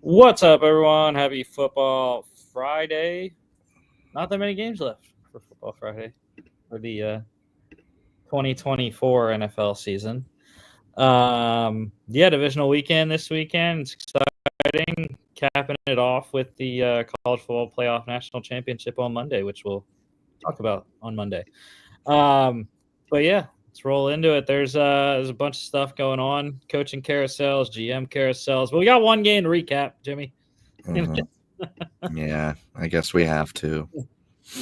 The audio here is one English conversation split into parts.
What's up, everyone? Happy Football Friday. Not that many games left for Football Friday for the 2024 NFL season. Divisional weekend this weekend. It's exciting. Capping it off with the College Football Playoff National Championship on Monday, which we'll talk about on Monday. But yeah, let's roll into it. There's a bunch of stuff going on. Coaching carousels, GM carousels. But we got one game to recap, Jimmy. Yeah, I guess we have to.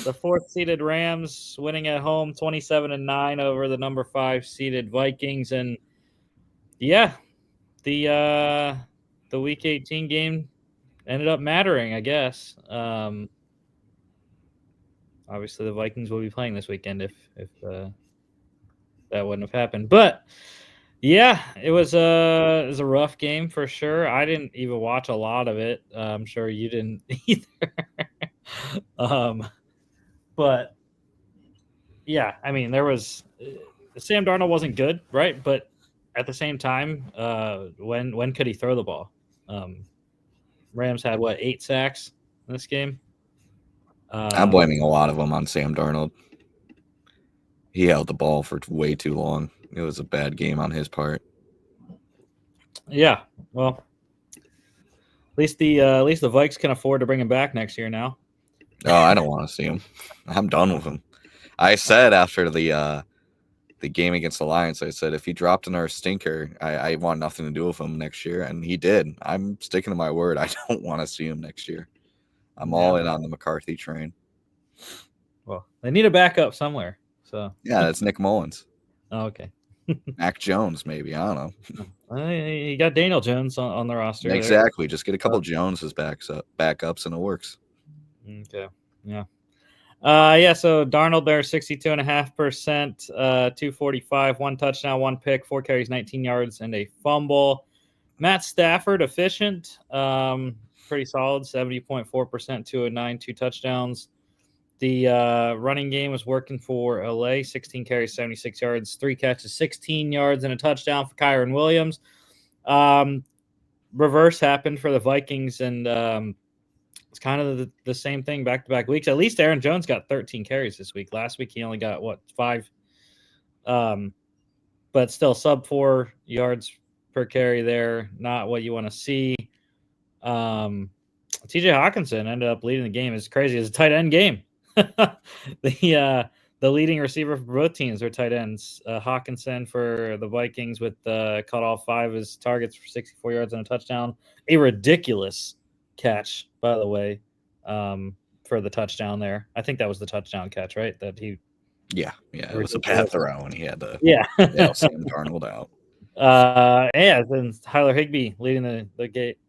The fourth-seeded Rams winning at home 27-9 over the number 5-seeded Vikings. And, yeah, the Week 18 game ended up mattering, I guess. Obviously, the Vikings will be playing this weekend if that wouldn't have happened. But, yeah, it was a rough game for sure. I didn't even watch a lot of it. I'm sure you didn't either. But yeah, I mean, there was Sam Darnold wasn't good, right? But at the same time, when could he throw the ball? Rams had 8 sacks in this game. I'm blaming a lot of them on Sam Darnold. He held the ball for way too long. It was a bad game on his part. Yeah, well, at least the Vikes can afford to bring him back next year now. Oh, I don't want to see him. I'm done with him. I said after the game against the Lions, I said if he dropped another stinker, I want nothing to do with him next year, and he did. I'm sticking to my word. I don't want to see him next year. I'm all in on the McCarthy train. Well, they need a backup somewhere. So yeah, that's Nick Mullins. Oh, okay. Mac Jones, maybe. I don't know. You got Daniel Jones on the roster. Exactly. There. Just get a couple Joneses backups, and it works. Okay. Yeah. So Darnold there, 62.5%, 245, 1 touchdown, 1 pick, 4 carries, 19 yards, and a fumble. Matt Stafford, efficient, pretty solid, 70.4%, 209, 2 touchdowns. The running game was working for LA, 16 carries, 76 yards, 3 catches, 16 yards, and a touchdown for Kyren Williams. Reverse happened for the Vikings, and it's kind of the same thing back-to-back weeks. At least Aaron Jones got 13 carries this week. Last week he only got 5, but still sub 4 yards per carry there. Not what you want to see. TJ Hawkinson ended up leading the game. It's crazy. It's a tight end game. The leading receiver for both teams are tight ends. Hawkinson for the Vikings with caught all 5 of his targets for 64 yards and a touchdown. A ridiculous catch, by the way, for the touchdown there. I think that was the touchdown catch, right? That he. Yeah, it was a bad throw, and he had to. Sam Darnold out. Then Tyler Higbee leading the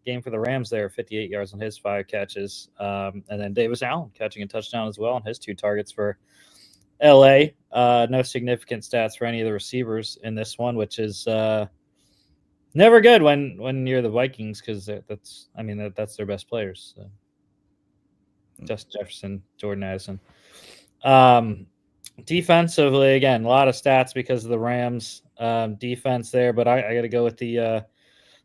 game for the Rams there, 58 yards on his 5 catches. And then Davis Allen catching a touchdown as well on his 2 targets for LA. No significant stats for any of the receivers in this one, which is never good when you're the Vikings, because that's their best players. So. Justin Jefferson, Jordan Addison. Defensively, again, a lot of stats because of the Rams defense there, but I got to go with the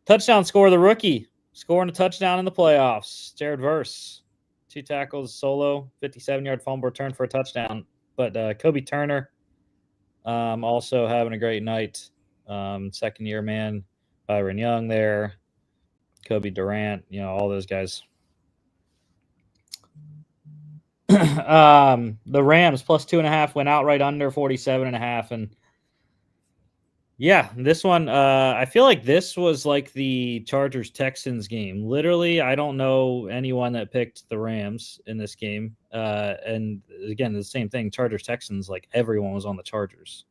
touchdown score of the rookie, scoring a touchdown in the playoffs. Jared Verse, 2 tackles, solo, 57-yard fumble return for a touchdown. But Kobe Turner also having a great night. Second-year man, Byron Young there, Kobe Durant, all those guys. The Rams plus 2.5 went out right under 47.5, and this one I feel like this was like the Chargers-Texans game. Literally, I don't know anyone that picked the Rams in this game. And again, the same thing, Chargers-Texans, like everyone was on the Chargers.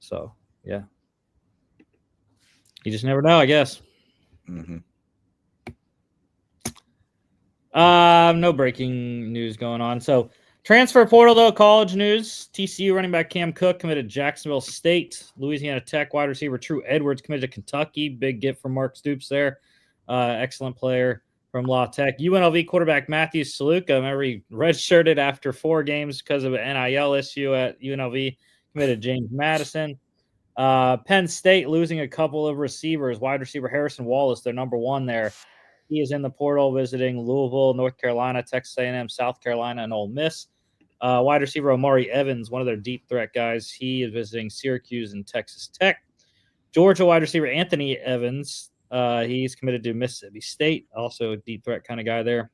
So yeah, you just never know, I guess. Mm-hmm. No breaking news going on. So transfer portal, though, college news. TCU running back Cam Cook committed to Jacksonville State. Louisiana Tech wide receiver True Edwards committed to Kentucky. Big get from Mark Stoops there. Excellent player from La Tech. UNLV quarterback Matthew Saluka, remember he redshirted after 4 games because of an NIL issue at UNLV. Committed James Madison. Penn State losing a couple of receivers. Wide receiver Harrison Wallace, their number 1 there. He is in the portal visiting Louisville, North Carolina, Texas A&M, South Carolina, and Ole Miss. Wide receiver Omari Evans, one of their deep threat guys. He is visiting Syracuse and Texas Tech. Georgia wide receiver Anthony Evans. He's committed to Mississippi State, also a deep threat kind of guy there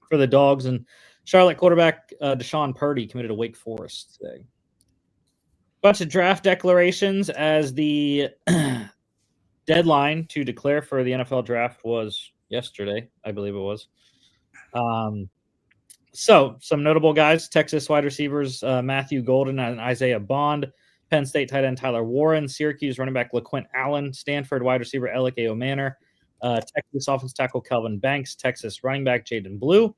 for the Dogs. And Charlotte quarterback Deshaun Purdy committed to Wake Forest today. Bunch of draft declarations as the deadline to declare for the NFL draft was yesterday, I believe it was. So some notable guys: Texas wide receivers Matthew Golden and Isaiah Bond, Penn State tight end Tyler Warren, Syracuse running back LaQuint Allen, Stanford wide receiver Alec O'Manor, Texas offensive tackle Kelvin Banks, Texas running back Jaden Blue,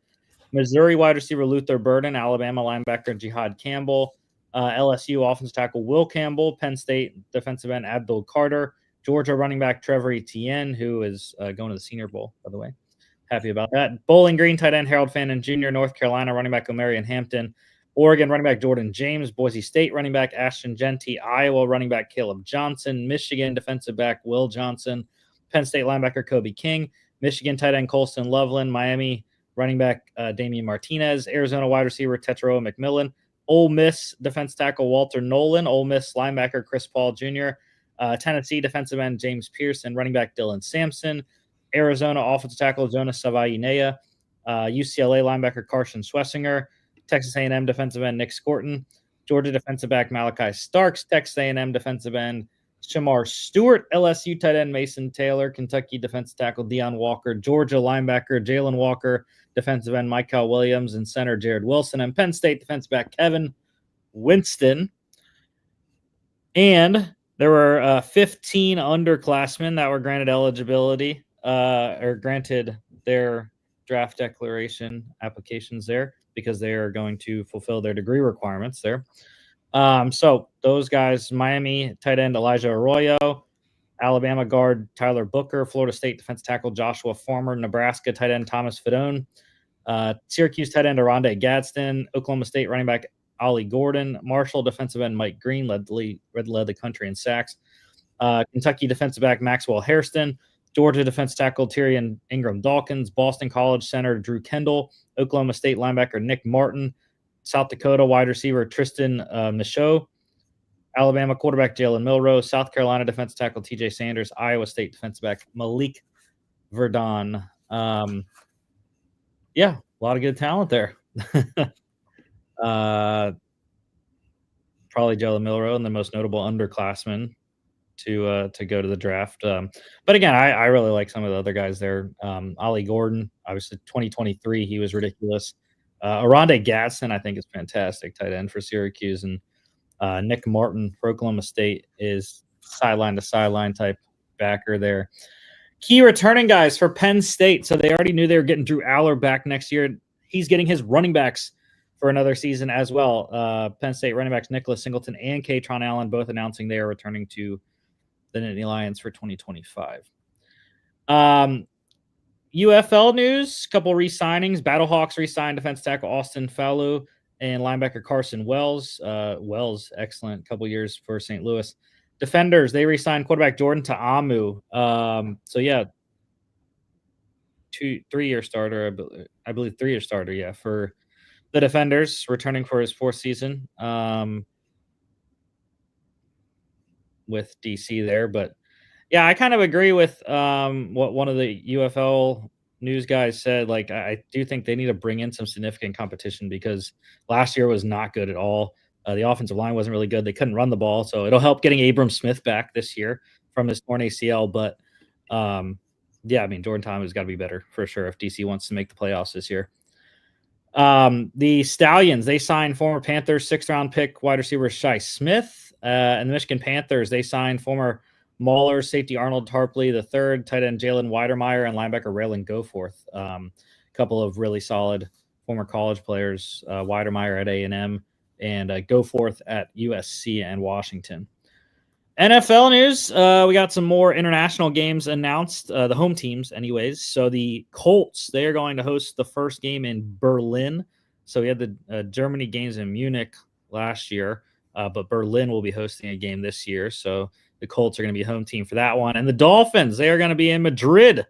Missouri wide receiver Luther Burden, Alabama linebacker Jihad Campbell, LSU offensive tackle Will Campbell, Penn State defensive end Abdul Carter, Georgia running back Trevor Etienne, who is going to the Senior Bowl, by the way. Happy about that. Bowling Green tight end Harold Fannin Jr., North Carolina running back Omarion Hampton, Oregon running back Jordan James, Boise State running back Ashton Genty, Iowa running back Caleb Johnson, Michigan defensive back Will Johnson, Penn State linebacker Kobe King, Michigan tight end Colston Loveland, Miami running back Damian Martinez, Arizona wide receiver Tetero McMillan, Ole Miss defense tackle Walter Nolan, Ole Miss linebacker Chris Paul Jr., Tennessee defensive end James Pierce, and running back Dylan Sampson, Arizona offensive tackle Jonas Savainea, UCLA linebacker Carson Schlesinger, Texas A&M defensive end Nick Scorton, Georgia defensive back Malachi Starks, Texas A&M defensive end Shamar Stewart, LSU tight end Mason Taylor, Kentucky defensive tackle Deion Walker, Georgia linebacker Jalen Walker, defensive end Michael Williams, and center Jared Wilson, and Penn State defensive back Kevin Winston. And there were 15 underclassmen that were granted eligibility or granted their draft declaration applications there because they are going to fulfill their degree requirements there. So those guys: Miami tight end Elijah Arroyo, Alabama guard Tyler Booker, Florida State defensive tackle Joshua Farmer, Nebraska tight end Thomas Fidone, Syracuse tight end Aronde Gadsden, Oklahoma State running back Ollie Gordon, Marshall defensive end Mike Green led the country in sacks, Kentucky defensive back Maxwell Hairston, Georgia defensive tackle Tyrion Ingram Dawkins, Boston College center Drew Kendall, Oklahoma State linebacker Nick Martin, South Dakota wide receiver Tristan Michaud, Alabama quarterback Jalen Milroe, South Carolina defensive tackle TJ Sanders, Iowa State defensive back Malik Verdon. Yeah, a lot of good talent there. Probably Jalen Milroe and the most notable underclassman to go to the draft. But again, I really like some of the other guys there. Ollie Gordon, obviously 2023, he was ridiculous. Aronde Gadsden, I think, is fantastic tight end for Syracuse, and Nick Martin for Oklahoma State is sideline to sideline type backer there. Key returning guys for Penn State. So they already knew they were getting Drew Aller back next year. He's getting his running backs for another season as well. Penn State running backs Nicholas Singleton and Katron Allen both announcing they are returning to the Nittany Lions for 2025. UFL news, couple re-signings. Battlehawks re-signed defense tackle Austin Fallu and linebacker Carson Wells. Wells, excellent couple years for St. Louis. Defenders, they re-signed quarterback Jordan Ta'amu. So yeah, 3-year starter, I believe 3-year starter, yeah, for the Defenders, returning for his 4th season with DC there. But yeah, I kind of agree with what one of the UFL news guys said. Like, I do think they need to bring in some significant competition because last year was not good at all. The offensive line wasn't really good. They couldn't run the ball, so it'll help getting Abram Smith back this year from his torn ACL. But yeah, I mean, Jordan Thomas has got to be better for sure if DC wants to make the playoffs this year. The Stallions, they signed former Panthers 6th-round pick wide receiver Shai Smith, and the Michigan Panthers, they signed former Mauler safety Arnold Tarpley III, tight end Jalen Weidermeyer, and linebacker Raylan Goforth. A couple of really solid former college players, Weidermeyer at A&M and Goforth at USC and Washington. NFL news, we got some more international games announced, the home teams anyways. So the Colts, they are going to host the first game in Berlin. So we had the Germany games in Munich last year, but Berlin will be hosting a game this year. So the Colts are going to be home team for that one. And the Dolphins, they are going to be in Madrid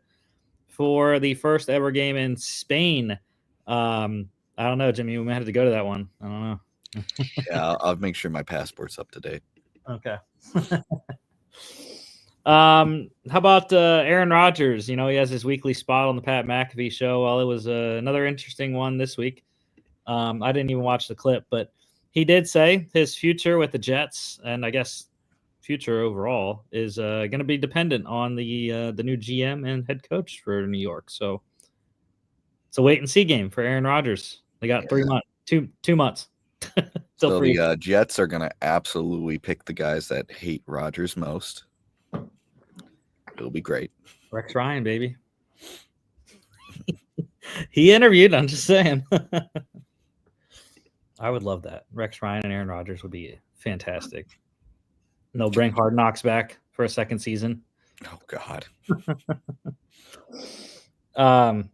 for the first ever game in Spain. I don't know, Jimmy. We might have to go to that one. I don't know. Yeah, I'll make sure my passport's up to date. Okay. How about Aaron Rodgers? He has his weekly spot on the Pat McAfee show. Well, it was another interesting one this week. I didn't even watch the clip, but he did say his future with the Jets, and I guess future overall, is going to be dependent on the new GM and head coach for New York. So it's a wait and see game for Aaron Rodgers. They got 3 months, two months. So the Jets are going to absolutely pick the guys that hate Rodgers most. It'll be great. Rex Ryan, baby. He interviewed. I'm just saying. I would love that. Rex Ryan and Aaron Rodgers would be fantastic. They'll bring Hard Knocks back for a second season. Oh God. All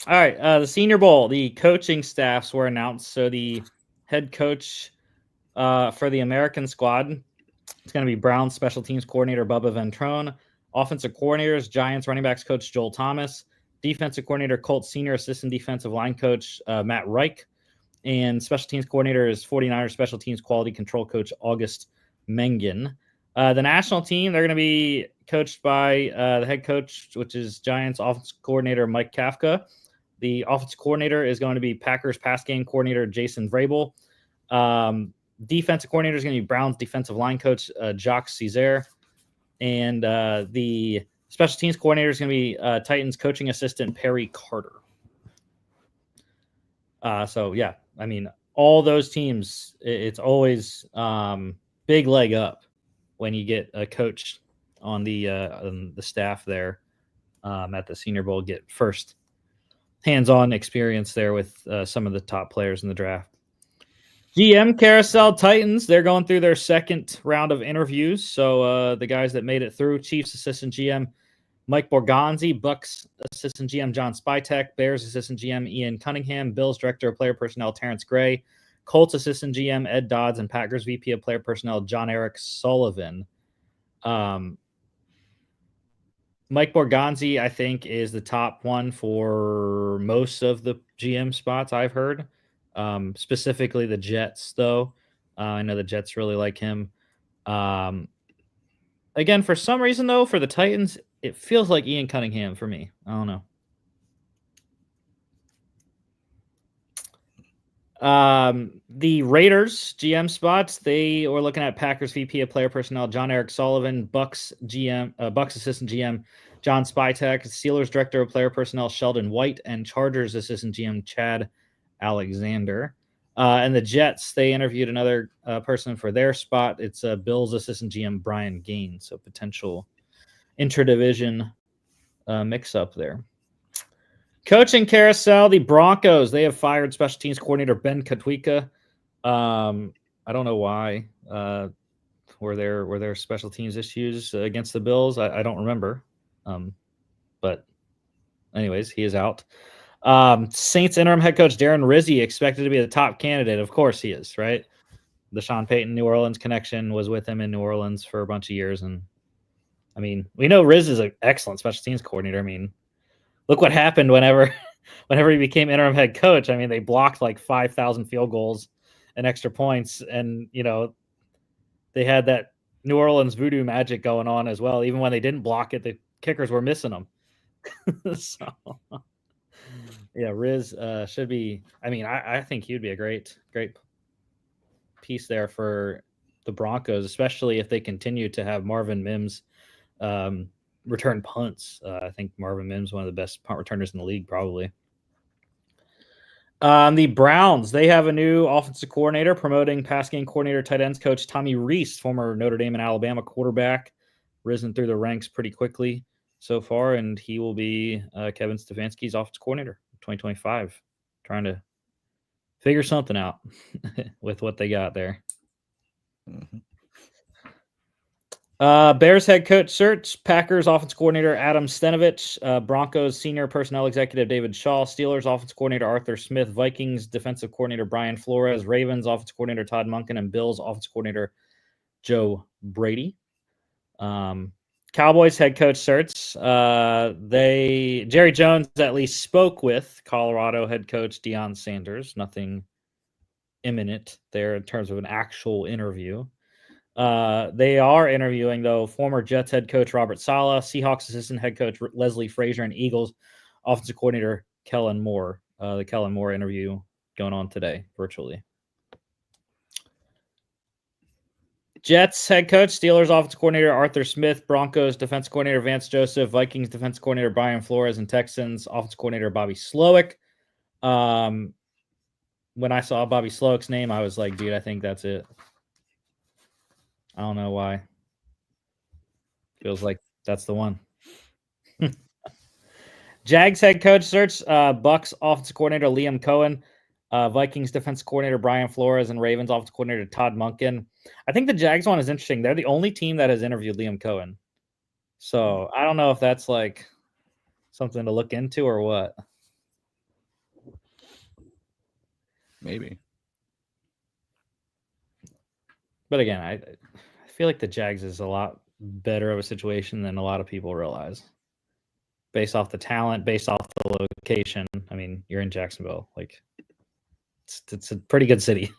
right. The Senior Bowl, the coaching staffs were announced. So the head coach for the American squad, it's going to be Browns special teams coordinator Bubba Ventrone, offensive coordinators Giants running backs coach Joel Thomas, defensive coordinator Colts senior assistant defensive line coach Matt Reich, and special teams coordinator is 49ers special teams quality control coach August Mengen. The national team, they're going to be coached by the head coach, which is Giants offensive coordinator Mike Kafka. The offensive coordinator is going to be Packers pass game coordinator Jason Vrabel. Defensive coordinator is going to be Browns defensive line coach Jacques Caesar. And the special teams coordinator is going to be Titans coaching assistant Perry Carter. So, yeah, I mean, all those teams, it's always big leg up when you get a coach on the staff there at the Senior Bowl, get first hands-on experience there with some of the top players in the draft. GM Carousel Titans, they're going through their second round of interviews. So the guys that made it through, Chiefs assistant GM Mike Borgonzi, Bucks assistant GM John Spytek, Bears assistant GM Ian Cunningham, Bills director of player personnel Terrence Gray, Colts assistant GM Ed Dodds, and Packers VP of player personnel John Eric Sullivan. Mike Borgonzi, I think, is the top one for most of the GM spots I've heard. Specifically the Jets, though. I know the Jets really like him. Again, for some reason, though, for the Titans, it feels like Ian Cunningham for me. I don't know. The Raiders GM spots, they were looking at Packers VP of player personnel John Eric Sullivan, Bucks assistant GM John Spytek, Steelers director of player personnel Sheldon White, and Chargers assistant GM Chad Alexander. And the Jets, they interviewed another person for their spot. It's Bills assistant GM Brian Gaines, so potential intra-division mix-up there. Coaching carousel, the Broncos, they have fired special teams coordinator Ben Katwika. I don't know why. Were there special teams issues against the Bills? I don't remember. But anyways, he is out. Saints interim head coach Darren Rizzi expected to be the top candidate. Of course he is, right? The Sean Payton New Orleans connection was with him in New Orleans for a bunch of years. And I mean, we know Riz is an excellent special teams coordinator. I mean, look what happened whenever he became interim head coach. I mean, they blocked like 5,000 field goals and extra points. And, they had that New Orleans voodoo magic going on as well. Even when they didn't block it, the kickers were missing them. So, yeah, Riz should be. I mean, I think he'd be a great piece there for the Broncos, especially if they continue to have Marvin Mims return punts. I think Marvin Mims is one of the best punt returners in the league, probably. The Browns, they have a new offensive coordinator promoting pass game coordinator, tight ends coach Tommy Rees, former Notre Dame and Alabama quarterback, risen through the ranks pretty quickly so far, and he will be Kevin Stefanski's offensive coordinator 2025, trying to figure something out with what they got there. Mm-hmm. Bears head coach search, Packers offense coordinator Adam Stenovich, Broncos senior personnel executive David Shaw, Steelers offense coordinator Arthur Smith, Vikings defensive coordinator Brian Flores, Ravens offense coordinator Todd Monken, and Bills offense coordinator Joe Brady. Cowboys head coach search. Jerry Jones at least spoke with Colorado head coach Deion Sanders. Nothing imminent there in terms of an actual interview. They are interviewing, though, former Jets head coach Robert Saleh, Seahawks assistant head coach Leslie Frazier, and Eagles offensive coordinator Kellen Moore. The Kellen Moore interview going on today virtually. Jets head coach, Steelers offensive coordinator Arthur Smith, Broncos defense coordinator Vance Joseph, Vikings defense coordinator Brian Flores, and Texans offensive coordinator Bobby Slowick. When I saw Bobby Slowick's name, I was like, dude, I think that's it. I don't know why. Feels like that's the one. Jags head coach search, Bucks offensive coordinator Liam Cohen, Vikings defense coordinator Brian Flores, and Ravens offensive coordinator Todd Monken. I think the Jags one is interesting. They're the only team that has interviewed Liam Cohen. So I don't know if that's like something to look into or what. Maybe. But again, I feel like the Jags is a lot better of a situation than a lot of people realize. Based off the talent, based off the location. I mean, you're in Jacksonville. Like, it's a pretty good city.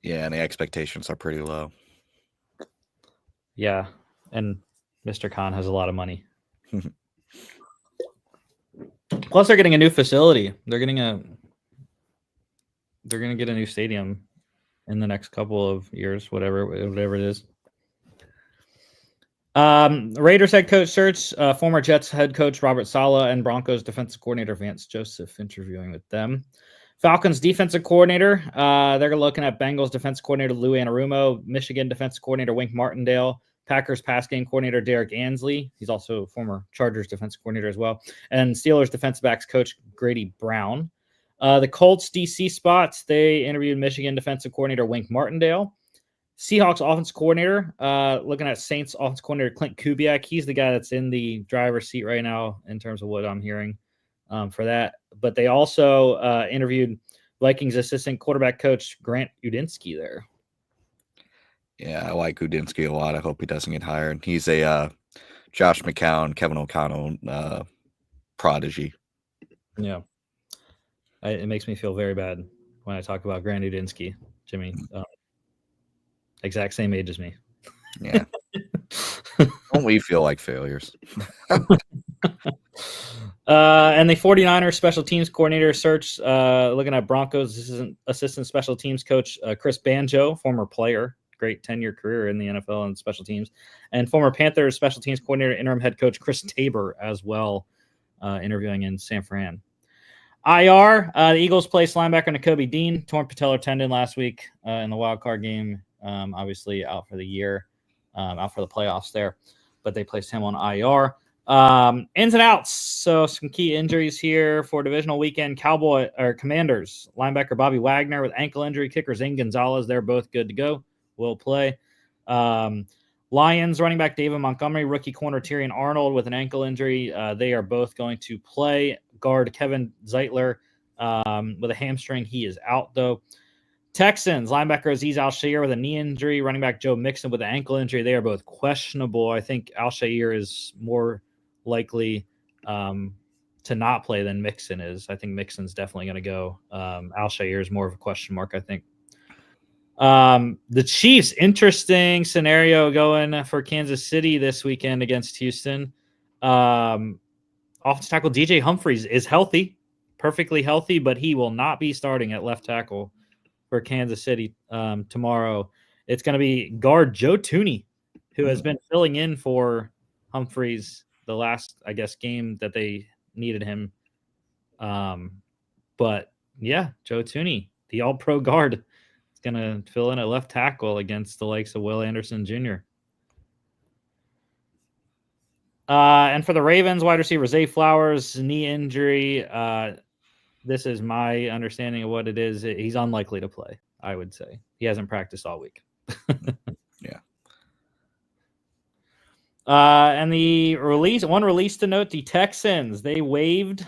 Yeah, and the expectations are pretty low. Yeah, and Mr. Khan has a lot of money. Plus, they're getting a new facility. They're going to get a new stadium in the next couple of years, whatever it is. Raiders head coach search, former Jets head coach Robert Saleh, and Broncos defensive coordinator Vance Joseph interviewing with them. Falcons defensive coordinator, they're looking at Bengals defensive coordinator Lou Anarumo, Michigan defensive coordinator Wink Martindale, Packers pass game coordinator Derek Ansley. He's also former Chargers defensive coordinator as well, and Steelers defensive backs coach Grady Brown. The Colts DC spots, they interviewed Michigan defensive coordinator Wink Martindale. Seahawks offensive coordinator, looking at Saints offensive coordinator Clint Kubiak. He's the guy that's in the driver's seat right now in terms of what I'm hearing for that. But they also interviewed Vikings assistant quarterback coach Grant Udinsky there. Yeah, I like Udinsky a lot. I hope he doesn't get hired. He's a Josh McCown, Kevin O'Connell prodigy. Yeah. It makes me feel very bad when I talk about Grant Udinsky, Jimmy. Exact same age as me. Yeah. Don't we feel like failures? And the 49ers special teams coordinator search, looking at Broncos assistant special teams coach Chris Banjo, former player, great 10-year career in the NFL and special teams, and former Panthers special teams coordinator, interim head coach Chris Tabor as well, interviewing in San Fran. IR, the Eagles placed linebacker Nakobe Dean, torn patellar tendon last week in the wild card game. Obviously out for the year, out for the playoffs there, but they placed him on IR. Ins and outs. So some key injuries here for divisional weekend. Commanders linebacker Bobby Wagner with ankle injury. Kicker Zane Gonzalez. They're both good to go. Will play. Lions running back David Montgomery, rookie corner Tyrion Arnold with an ankle injury. They are both going to play. Guard Kevin Zeitler with a hamstring. He is out though. Texans linebacker Azeez Al-Shaair with a knee injury. Running back Joe Mixon with an ankle injury. They are both questionable. I think Al-Shaair is more likely to not play than Mixon is. I think Mixon's definitely going to go. Al-Shaair is more of a question mark, I think. The Chiefs, interesting scenario going for Kansas City this weekend against Houston. Offensive tackle DJ Humphries is healthy, perfectly healthy, but he will not be starting at left tackle for Kansas City tomorrow. It's going to be guard Joe Thuney, who has been filling in for Humphries the last, I guess, game that they needed him. But yeah, Joe Thuney, the all-pro guard, is going to fill in at left tackle against the likes of Will Anderson Jr. And for the Ravens, wide receiver Zay Flowers, knee injury. This is my understanding of what it is. He's unlikely to play, I would say. He hasn't practiced all week. Yeah. And one release to note, the Texans, they waived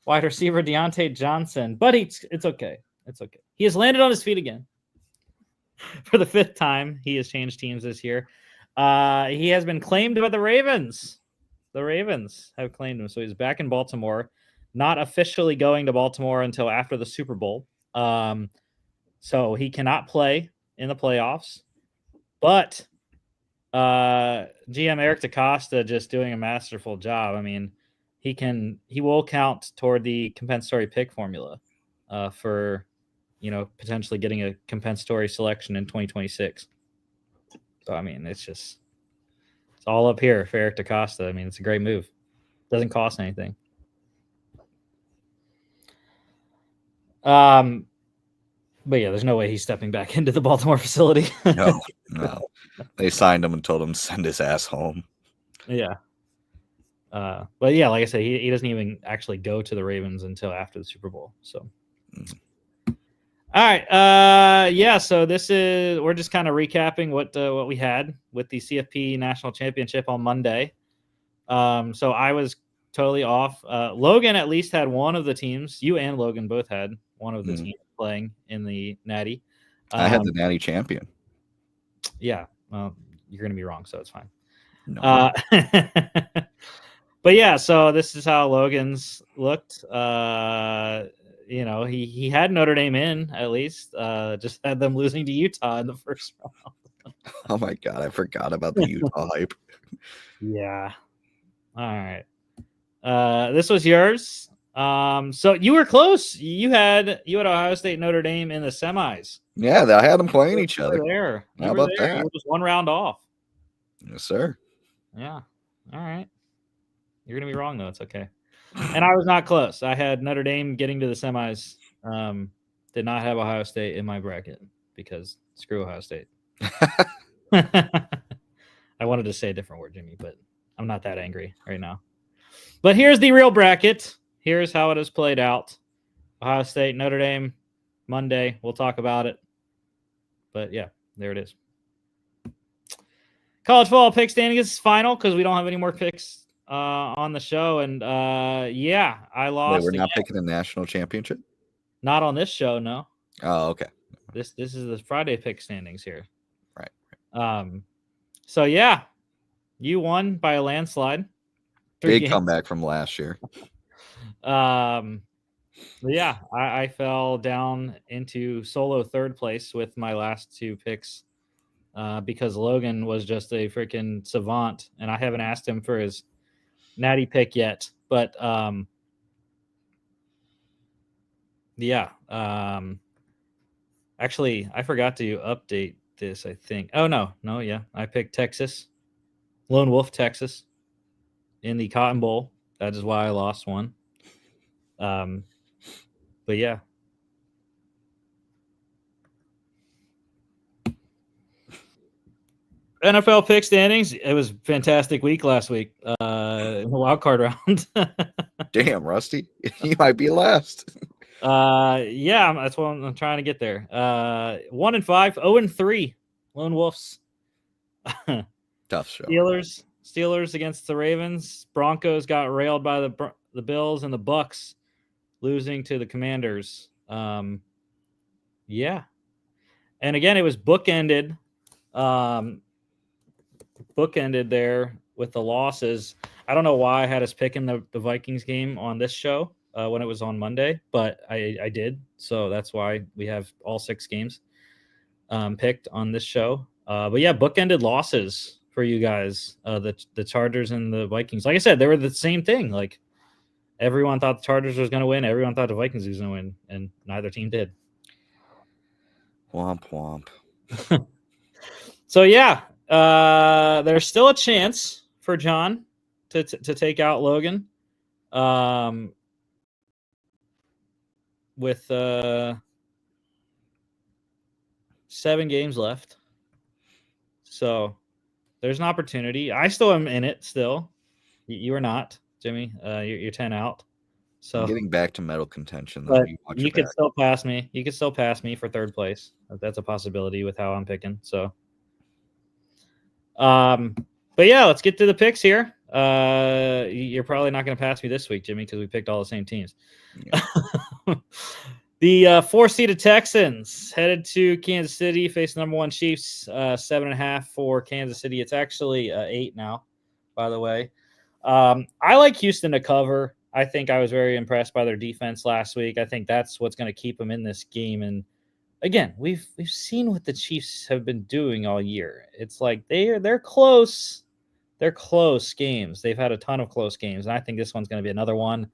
wide receiver Deontay Johnson, but it's okay. It's okay. He has landed on his feet again. For the fifth time, he has changed teams this year. He has been claimed by the Ravens. The Ravens have claimed him, so he's back in Baltimore. Not officially going to Baltimore until after the Super Bowl. So he cannot play in the playoffs. But GM Eric DaCosta just doing a masterful job. I mean, he will count toward the compensatory pick formula for potentially getting a compensatory selection in 2026. So I mean, it's all up here for Eric DaCosta. I mean, it's a great move. Doesn't cost anything. But yeah, there's no way he's stepping back into the Baltimore facility. No. They signed him and told him to send his ass home. Yeah. But yeah, like I said, he doesn't even actually go to the Ravens until after the Super Bowl. So, All right. Yeah. So we're just kind of recapping what we had with the CFP National Championship on Monday. So I was totally off. Logan at least had one of the teams. You and Logan both had one of the teams playing in the Natty. I had the Natty champion. Yeah. Well, you're going to be wrong, so it's fine. No. But yeah, so this is how Logan's looked. He had Notre Dame in at least. Just had them losing to Utah in the first round. Oh my god, I forgot about the Utah hype. Yeah. All right. This was yours. So you were close. You had Ohio State, Notre Dame in the semis. Yeah, I had them playing each other. There. How about that? You were just one round off. Yes, sir. Yeah. All right. You're gonna be wrong though. It's okay. And I was not close. I had Notre Dame getting to the semis. Did not have Ohio State in my bracket because screw Ohio State. I wanted to say a different word, Jimmy, but I'm not that angry right now. But here's the real bracket. Here's how it has played out. Ohio State, Notre Dame, Monday. We'll talk about it. But yeah, there it is. College football pick standing is final because we don't have any more picks on the show. And yeah, I lost. Wait, we're not picking a national championship? Not on this show, no. Oh, okay. This is the Friday pick standings here. Right. So yeah, you won by a landslide. Big comeback from last year. Yeah, I fell down into solo third place with my last two picks because Logan was just a freaking savant, and I haven't asked him for his natty pick yet. But yeah, actually, I forgot to update this. I think. Oh no, yeah, I picked Texas, Lone Wolf, Texas, in the Cotton Bowl. That is why I lost one. But yeah. NFL pick standings. It was a fantastic week last week. In the wild card round. Damn, Rusty. You might be last. Yeah, that's what I'm trying to get there. 1-5, 0-3. Lone Wolves. Tough show. Steelers against the Ravens. Broncos got railed by the Bills, and the Bucks losing to the Commanders. Yeah. And again, it was bookended. Bookended there with the losses. I don't know why I had us picking the Vikings game on this show when it was on Monday, but I did. So that's why we have all 6 games picked on this show. But yeah, bookended losses for you guys. The Chargers and the Vikings. Like I said, they were the same thing. Like everyone thought the Chargers was going to win. Everyone thought the Vikings was going to win, and neither team did. Womp womp. So yeah, there's still a chance for John to take out Logan. With 7 games left. So there's an opportunity. I still am in it still. You are not, Jimmy. You're 10 out. So I'm getting back to medal contention. But you could still pass me. You could still pass me for 3rd place. That's a possibility with how I'm picking. So but yeah, let's get to the picks here. You're probably not going to pass me this week, Jimmy, because we picked all the same teams. Yeah. The four-seeded Texans headed to Kansas City, face number one Chiefs, 7.5 for Kansas City. It's actually 8 now, by the way. I like Houston to cover. I think I was very impressed by their defense last week. I think that's what's going to keep them in this game. And again, we've seen what the Chiefs have been doing all year. It's like they're close. They're close games. They've had a ton of close games, and I think this one's going to be another one.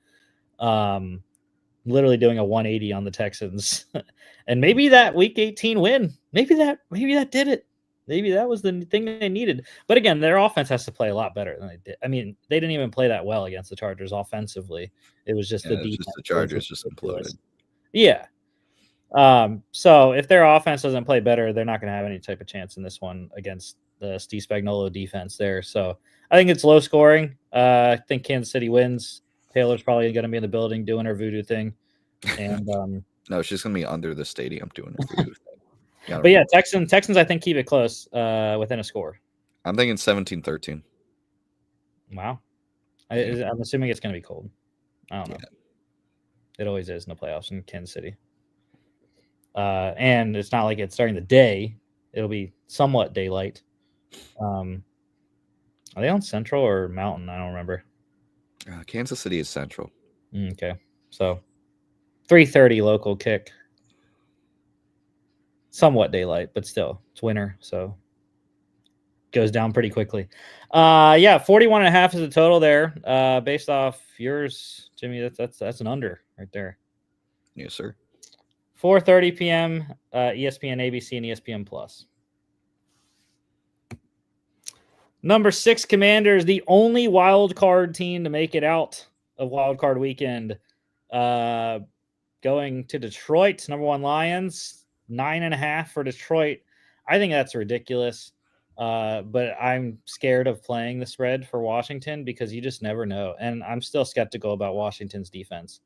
Literally doing a 180 on the Texans. And maybe that week 18 win, maybe that did it. Maybe that was the thing they needed. But again, their offense has to play a lot better than they did. I mean, they didn't even play that well against the Chargers offensively. It was just the defense. Just the Chargers just imploded. Yeah. So if their offense doesn't play better, they're not going to have any type of chance in this one against the Steve Spagnuolo defense there. So I think it's low scoring. I think Kansas City wins. Taylor's probably going to be in the building doing her voodoo thing. And no, she's going to be under the stadium doing her voodoo thing. But yeah, Texans, I think, keep it close within a score. I'm thinking 17-13. Wow. I'm assuming it's going to be cold. I don't know. It always is in the playoffs in Kansas City. And it's not like it's during the day. It'll be somewhat daylight. Are they on Central or Mountain? I don't remember. Kansas City is Central. Okay. So 3:30 local kick. Somewhat daylight, but still, it's winter, so goes down pretty quickly. 41.5 is the total there. Based off yours, Jimmy, that's an under right there. Yes, sir. 4:30 p.m. ESPN, ABC, and ESPN Plus. Number 6 Commanders, the only wild card team to make it out of wild card weekend. Going to Detroit, number 1 Lions, 9.5 for Detroit. I think that's ridiculous. But I'm scared of playing the spread for Washington because you just never know. And I'm still skeptical about Washington's defense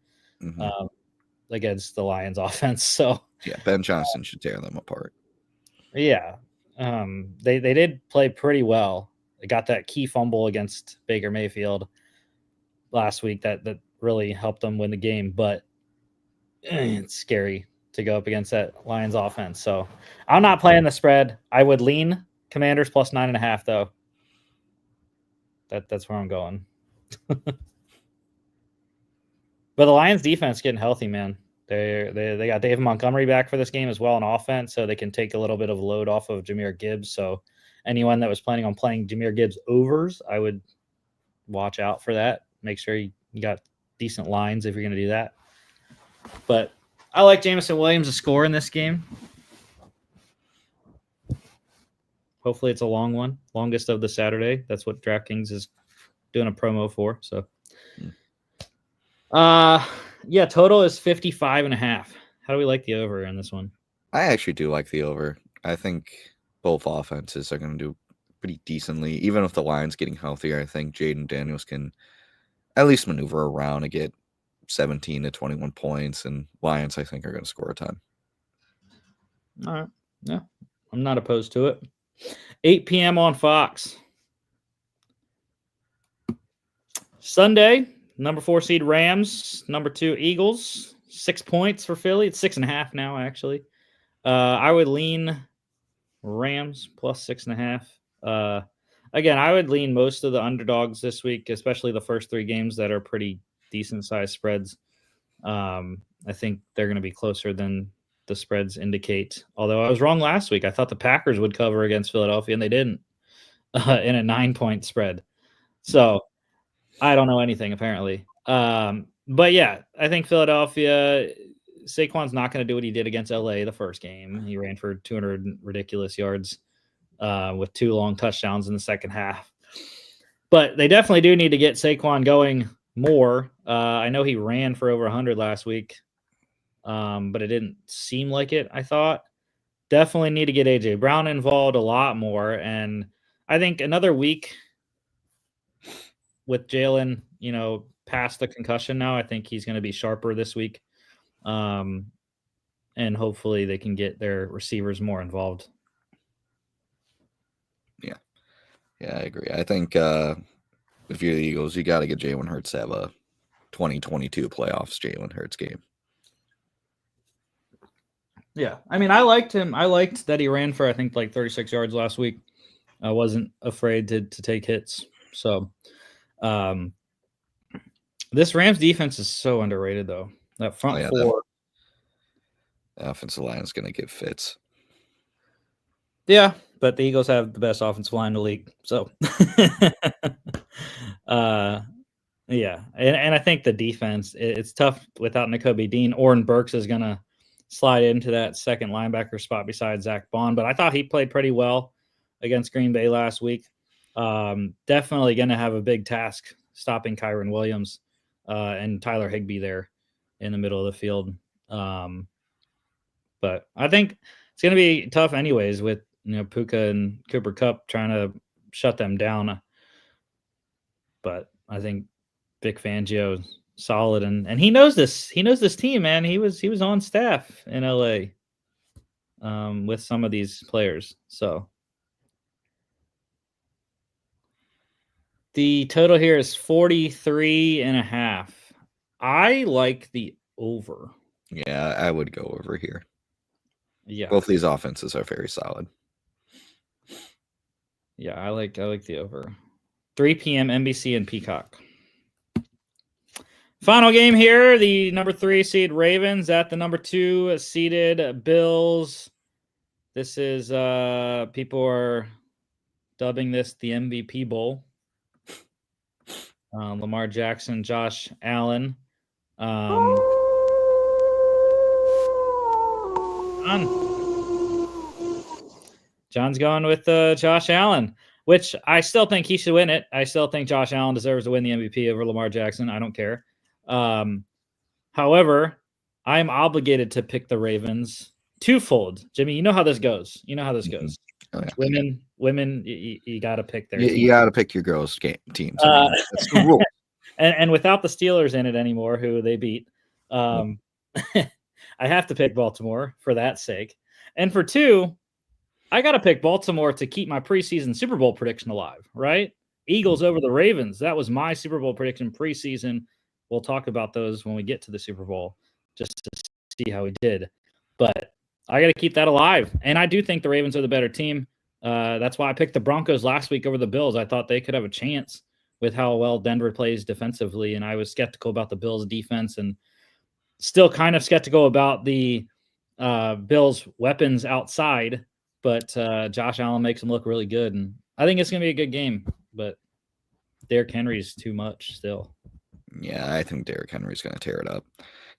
against the Lions offense. So yeah, Ben Johnson should tear them apart. Yeah. They did play pretty well. They got that key fumble against Baker Mayfield last week that really helped them win the game, but it's scary to go up against that Lions offense. So I'm not playing the spread. I would lean Commanders plus 9.5 though. That's where I'm going. But the Lions defense getting healthy, man. They got David Montgomery back for this game as well on offense, so they can take a little bit of load off of Jahmyr Gibbs. So anyone that was planning on playing Jahmyr Gibbs overs, I would watch out for that. Make sure you got decent lines if you're going to do that. But I like Jameson Williams to score in this game. Hopefully it's a long one, longest of the Saturday. That's what DraftKings is doing a promo for. So, total is 55.5. How do we like the over in this one? I actually do like the over. I think both offenses are going to do pretty decently. Even with the Lions getting healthier, I think Jaden Daniels can at least maneuver around and get 17 to 21 points, and Lions, I think, are going to score a ton. All right. Yeah, I'm not opposed to it. 8 p.m. on Fox. Sunday, number 4 seed Rams, number 2 Eagles. 6 points for Philly. It's 6.5 now, actually. I would lean Rams plus 6.5. Again, I would lean most of the underdogs this week, especially the first 3 games that are pretty decent-sized spreads. I think they're going to be closer than the spreads indicate. Although I was wrong last week. I thought the Packers would cover against Philadelphia, and they didn't in a 9-point spread. So I don't know anything, apparently. But yeah, I think Philadelphia, Saquon's not going to do what he did against LA the first game. He ran for 200 ridiculous yards with 2 long touchdowns in the second half. But they definitely do need to get Saquon going more. I know he ran for over 100 last week, but it didn't seem like it, I thought. Definitely need to get A.J. Brown involved a lot more. And I think another week with Jalen, past the concussion now, I think he's going to be sharper this week. And hopefully they can get their receivers more involved. Yeah, I agree. I think if you're the Eagles, you got to get Jalen Hurts to have a 2022 playoffs Jalen Hurts game. Yeah, I mean, I liked him. I liked that he ran for I think like 36 yards last week. I wasn't afraid to take hits. So, this Rams defense is so underrated, though. That front four. The offensive line is going to get fits. Yeah, but the Eagles have the best offensive line in the league. So, yeah, and I think the defense, it's tough without Nakobe Dean. Oren Burks is going to slide into that second linebacker spot beside Zach Bond, but I thought he played pretty well against Green Bay last week. Definitely going to have a big task stopping Kyron Williams and Tyler Higbee there in the middle of the field. But I think it's going to be tough anyways with Puka and Cooper Kupp trying to shut them down. But I think Vic Fangio is solid, and he knows this. He knows this team, man. He was on staff in LA with some of these players. So the total here is 43.5. I like the over. Yeah, I would go over here. Yeah. Both these offenses are very solid. Yeah, I like the over. 3 p.m. NBC and Peacock. Final game here, the number 3 seed Ravens at the number 2 seeded Bills. This is people are dubbing this the MVP Bowl. Lamar Jackson, Josh Allen. John's going with Josh Allen, which I still think he should win it. I still think Josh Allen deserves to win the MVP over Lamar Jackson. I don't care. However, I'm obligated to pick the Ravens twofold. Jimmy, you know how this goes. Oh, yeah. Women, you got to pick their team. You got to pick your girls' teams. That's the rule. And without the Steelers in it anymore, who they beat, I have to pick Baltimore for that sake. And for 2, I got to pick Baltimore to keep my preseason Super Bowl prediction alive, right? Eagles over the Ravens. That was my Super Bowl prediction preseason. We'll talk about those when we get to the Super Bowl just to see how we did. But I got to keep that alive. And I do think the Ravens are the better team. That's why I picked the Broncos last week over the Bills. I thought they could have a chance with how well Denver plays defensively. And I was skeptical about the Bills' defense and still kind of skeptical about the Bills' weapons outside. But Josh Allen makes them look really good. And I think it's going to be a good game. But Derrick Henry's too much still. Yeah, I think Derrick Henry's going to tear it up.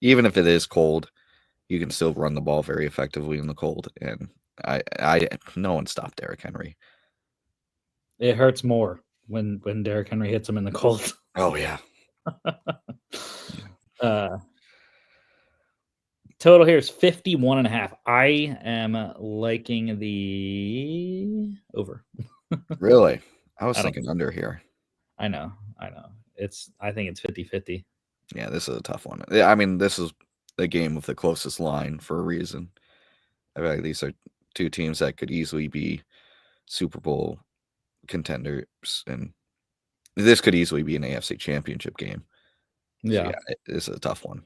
Even if it is cold, you can still run the ball very effectively in the cold. And no one stopped Derrick Henry. It hurts more when Derrick Henry hits him in the cold. Oh, yeah. Total here is 51.5. I am liking the over. Really? I was thinking under here. I know. I think it's 50-50. Yeah, this is a tough one. I mean, this is the game with the closest line for a reason. I feel like these are 2 teams that could easily be Super Bowl contenders, and this could easily be an AFC Championship game. Yeah, so yeah, this is a tough one.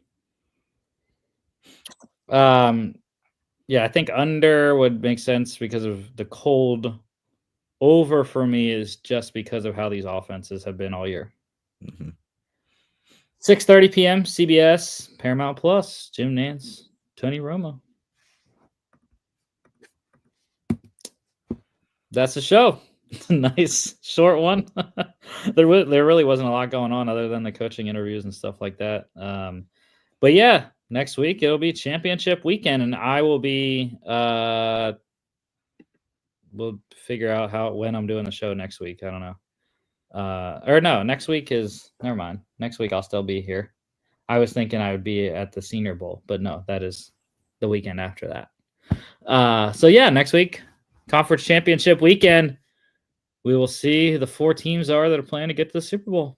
Yeah, I think under would make sense because of the cold. Over for me is just because of how these offenses have been all year. 6:30 p.m. CBS, Paramount Plus, Jim Nantz, Tony Romo. That's the show. Nice short one. There really wasn't a lot going on other than the coaching interviews and stuff like that. But yeah, next week it'll be championship weekend, and I will be. We'll figure out when I'm doing the show next week. I don't know. Or no, next week is never mind. Next week I'll still be here. I was thinking I would be at the Senior Bowl, but no, that is the weekend after that. So yeah, next week, conference championship weekend. We will see who the 4 teams are that are playing to get to the Super Bowl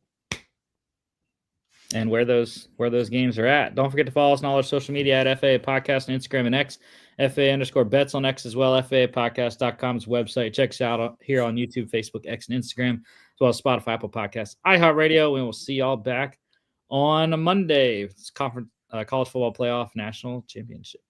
and where those games are at. Don't forget to follow us on all our social media at FA Podcast on Instagram and X, FA_bets on X as well, FAPodcast.com's website. Check us out here on YouTube, Facebook, X, and Instagram, as well as Spotify, Apple Podcasts, iHeartRadio, and we'll see y'all back on Monday. It's college football playoff national championship.